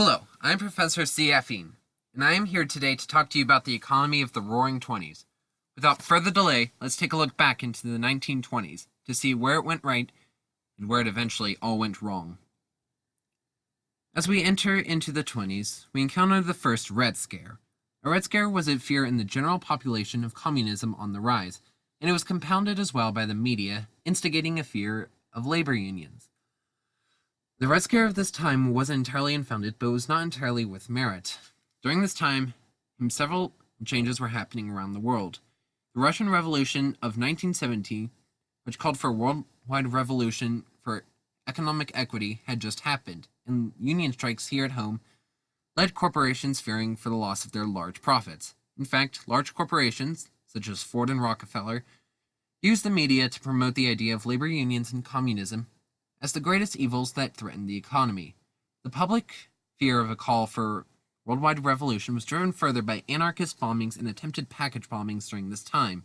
Hello, I'm Professor C. Effine, and I am here today to talk to you about the economy of the Roaring Twenties. Without further delay, let's take a look back into the 1920s to see where it went right and where it eventually all went wrong. As we enter into the 20s, we encounter the first Red Scare. A Red Scare was a fear in the general population of communism on the rise, and it was compounded as well by the media, instigating a fear of labor unions. The Red Scare of this time wasn't entirely unfounded, but was not entirely with merit. During this time, several changes were happening around the world. The Russian Revolution of 1917, which called for a worldwide revolution for economic equity, had just happened, and union strikes here at home led corporations fearing for the loss of their large profits. In fact, large corporations, such as Ford and Rockefeller, used the media to promote the idea of labor unions and communism as the greatest evils that threatened the economy. The public fear of a call for worldwide revolution was driven further by anarchist bombings and attempted package bombings during this time.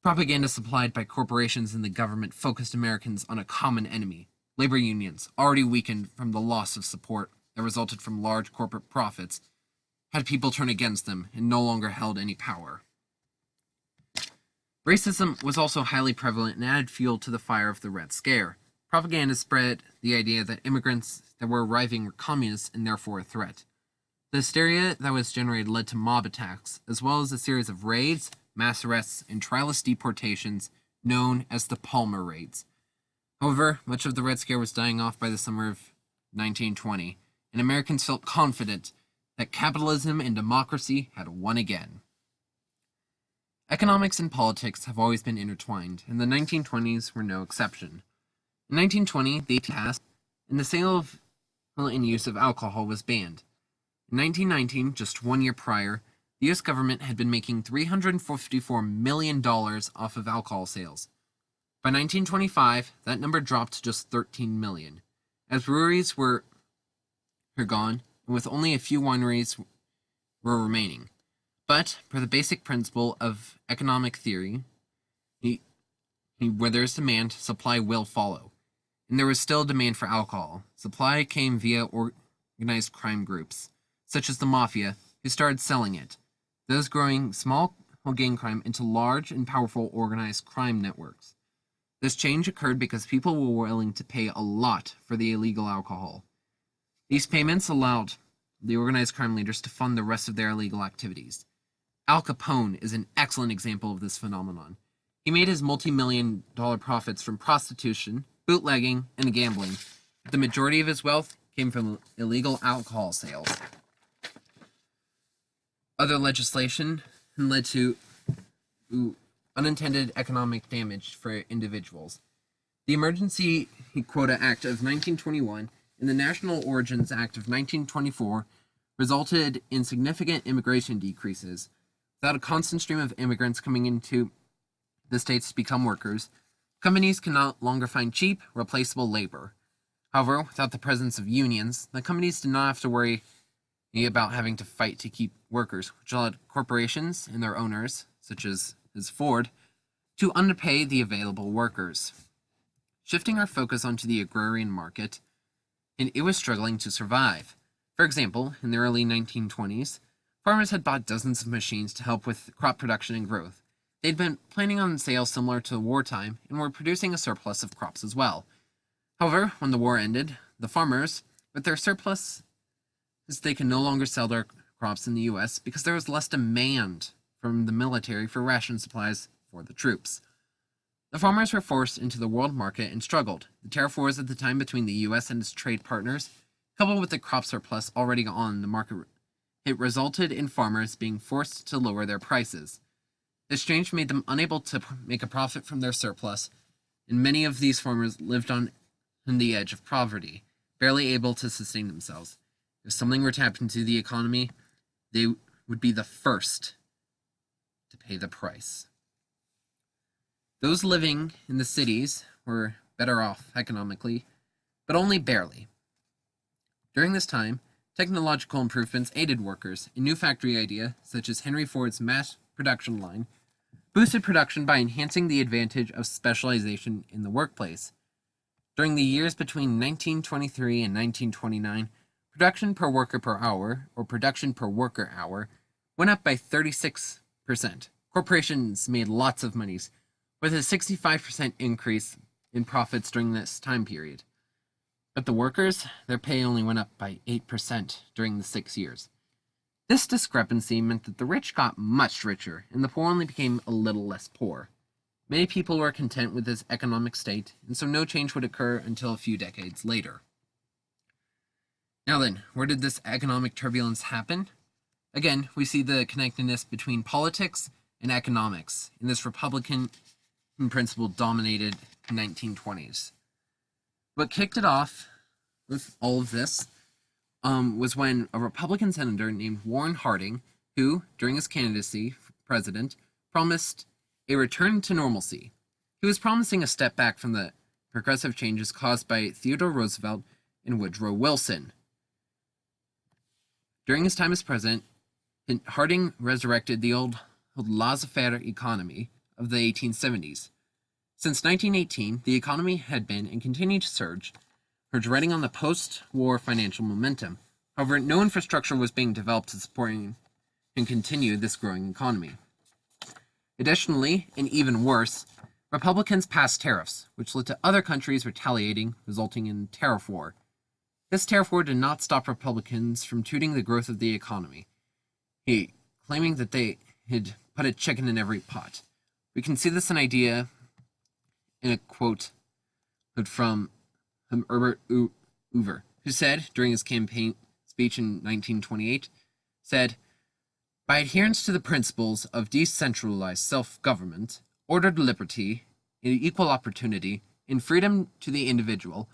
Propaganda supplied by corporations and the government focused Americans on a common enemy, labor unions, already weakened from the loss of support that resulted from large corporate profits, had people turn against them and no longer held any power. Racism was also highly prevalent and added fuel to the fire of the Red Scare. Propaganda spread the idea that immigrants that were arriving were communists and therefore a threat. The hysteria that was generated led to mob attacks, as well as a series of raids, mass arrests, and trialist deportations known as the Palmer Raids. However, much of the Red Scare was dying off by the summer of 1920, and Americans felt confident that capitalism and democracy had won again. Economics and politics have always been intertwined, and the 1920s were no exception. In 1920, the AT passed, and the sale of and use of alcohol was banned. In 1919, just 1 year prior, the U.S. government had been making $354 million off of alcohol sales. By 1925, that number dropped to just $13 million, as breweries were gone, and with only a few wineries were remaining. But, per the basic principle of economic theory, where there is demand, supply will follow. And there was still demand for alcohol. Supply came via organized crime groups, such as the Mafia, who started selling it, those growing small gang crime into large and powerful organized crime networks. This change occurred because people were willing to pay a lot for the illegal alcohol. These payments allowed the organized crime leaders to fund the rest of their illegal activities. Al Capone is an excellent example of this phenomenon. He made his multi-million-dollar profits from prostitution, bootlegging, and gambling. The majority of his wealth came from illegal alcohol sales. Other legislation led to unintended economic damage for individuals. The Emergency Quota Act of 1921 and the National Origins Act of 1924 resulted in significant immigration decreases. Without a constant stream of immigrants coming into the states to become workers, companies can no longer find cheap, replaceable labor. However, without the presence of unions, the companies did not have to worry about having to fight to keep workers, which allowed corporations and their owners, such as Ford, to underpay the available workers. Shifting our focus onto the agrarian market, and it was struggling to survive. For example, in the early 1920s, farmers had bought dozens of machines to help with crop production and growth. They'd been planning on sales similar to wartime and were producing a surplus of crops as well. However, when the war ended, the farmers, with their surplus, they could no longer sell their crops in the U.S. because there was less demand from the military for ration supplies for the troops. The farmers were forced into the world market and struggled. The tariff wars at the time between the U.S. and its trade partners, coupled with the crop surplus already on the market, it resulted in farmers being forced to lower their prices. This change made them unable to make a profit from their surplus, and many of these farmers lived on the edge of poverty, barely able to sustain themselves. If something were to happen to the economy, they would be the first to pay the price. Those living in the cities were better off economically, but only barely. During this time, technological improvements aided workers. A new factory idea, such as Henry Ford's mass production line, boosted production by enhancing the advantage of specialization in the workplace. During the years between 1923 and 1929, production per worker per hour, or production per worker hour, went up by 36%. Corporations made lots of money, with a 65% increase in profits during this time period. But the workers, their pay only went up by 8% during the 6 years. This discrepancy meant that the rich got much richer, and the poor only became a little less poor. Many people were content with this economic state, and so no change would occur until a few decades later. Now then, where did this economic turbulence happen? Again, we see the connectedness between politics and economics in this Republican principle dominated 1920s. What kicked it off with all of this was when a Republican senator named Warren Harding, who, during his candidacy for president, promised a return to normalcy. He was promising a step back from the progressive changes caused by Theodore Roosevelt and Woodrow Wilson. During his time as president, Harding resurrected the old laissez-faire economy of the 1870s. Since 1918, the economy had been and continued to surge, riding on the post-war financial momentum. However, no infrastructure was being developed to support and continue this growing economy. Additionally, and even worse, Republicans passed tariffs, which led to other countries retaliating, resulting in tariff war. This tariff war did not stop Republicans from tooting the growth of the economy, claiming that they had put a chicken in every pot. We can see this idea in a quote from Herbert Hoover, who said during his campaign speech in 1928, said, "By adherence to the principles of decentralized self-government, ordered liberty, equal opportunity, and freedom to the individual,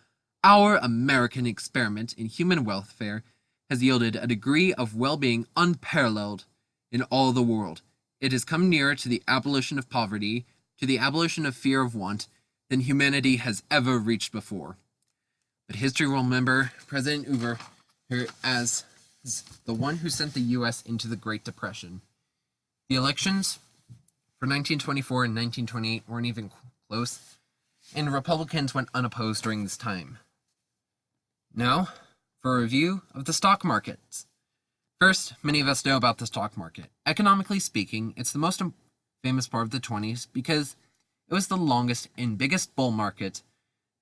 our American experiment in human welfare has yielded a degree of well-being unparalleled in all the world. It has come nearer to the abolition of poverty, to the abolition of fear of want, than humanity has ever reached before." But history will remember President Hoover as the one who sent the U.S. into the Great Depression. The elections for 1924 and 1928 weren't even close, and Republicans went unopposed during this time. Now, for a review of the stock markets. First, many of us know about the stock market. Economically speaking, it's the most famous part of the 20s because it was the longest and biggest bull market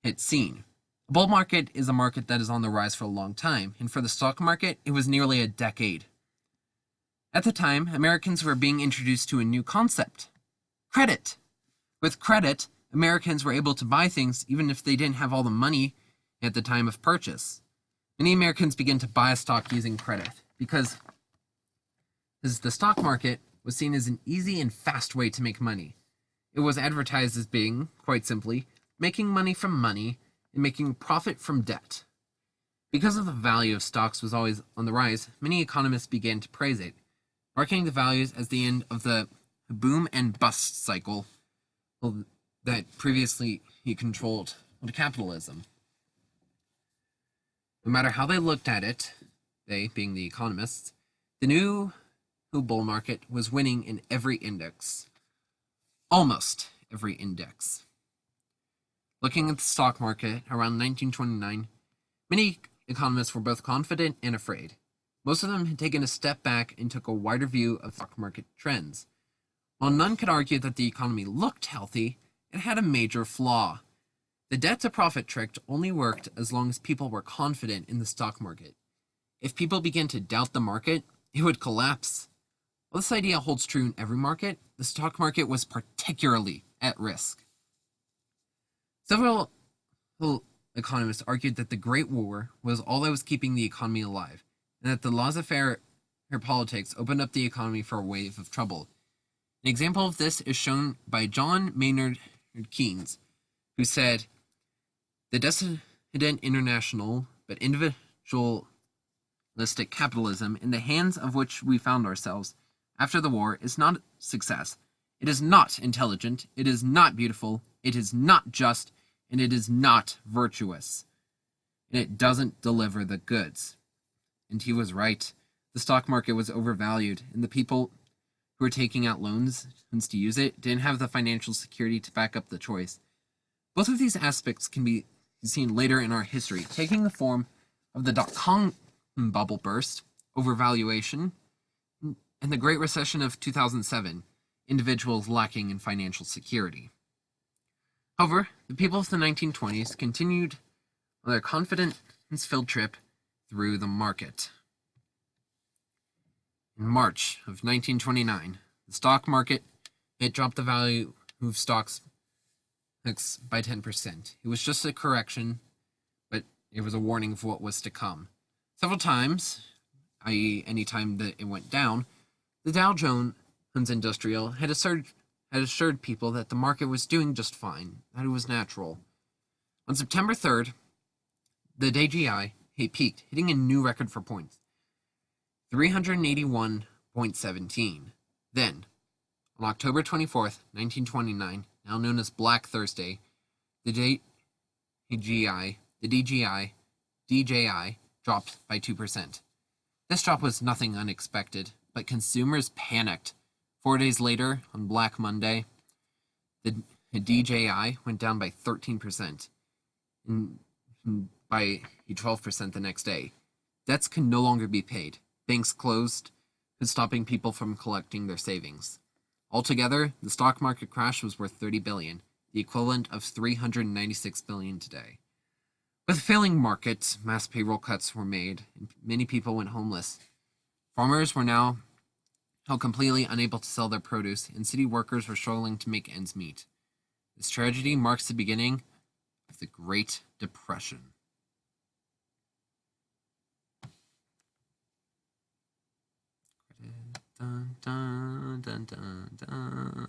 it's seen. A bull market is a market that is on the rise for a long time, and for the stock market, it was nearly a decade. At the time, Americans were being introduced to a new concept: credit. With credit, Americans were able to buy things even if they didn't have all the money at the time of purchase. Many Americans began to buy a stock using credit because the stock market was seen as an easy and fast way to make money. It was advertised as being, quite simply, making money from money and making profit from debt. Because of the value of stocks was always on the rise, many economists began to praise it, marking the values as the end of the boom and bust cycle that previously he controlled capitalism. No matter how they looked at it, they being the economists, the new bull market was winning in every index. Almost every index. Looking at the stock market around 1929, many economists were both confident and afraid. Most of them had taken a step back and took a wider view of stock market trends. While none could argue that the economy looked healthy, it had a major flaw. The debt-to-profit trick only worked as long as people were confident in the stock market. If people began to doubt the market, it would collapse. While this idea holds true in every market, the stock market was particularly at risk. Several economists argued that the Great War was all that was keeping the economy alive, and that the laissez-faire politics opened up the economy for a wave of trouble. An example of this is shown by John Maynard Keynes, who said, "The decadent international but individualistic capitalism in the hands of which we found ourselves after the war is not success. It is not intelligent, it is not beautiful, it is not just, and it is not virtuous. And it doesn't deliver the goods." And he was right. The stock market was overvalued, and the people who were taking out loans to use it didn't have the financial security to back up the choice. Both of these aspects can be seen later in our history, taking the form of the dot-com bubble burst, overvaluation, and the Great Recession of 2007, individuals lacking in financial security. However, the people of the 1920s continued on their confidence-filled trip through the market. In March of 1929, the stock market dropped the value of stocks by 10%. It was just a correction, but it was a warning of what was to come. Several times, i.e. any time that it went down, the Dow Jones Industrial had assured people that the market was doing just fine, that it was natural. On September 3rd, the DJI peaked, hitting a new record for points, 381.17. Then, on October 24th, 1929, now known as Black Thursday, the DJI dropped by 2%. This drop was nothing unexpected, but consumers panicked. 4 days later, on Black Monday, the DJI went down by 13%, and by 12% the next day. Debts could no longer be paid. Banks closed, stopping people from collecting their savings. Altogether, the stock market crash was worth $30 billion, the equivalent of $396 billion today. With a failing market, mass payroll cuts were made, and many people went homeless. Farmers were now completely unable to sell their produce, and city workers were struggling to make ends meet. This tragedy marks the beginning of the Great Depression. Dun, dun, dun, dun, dun.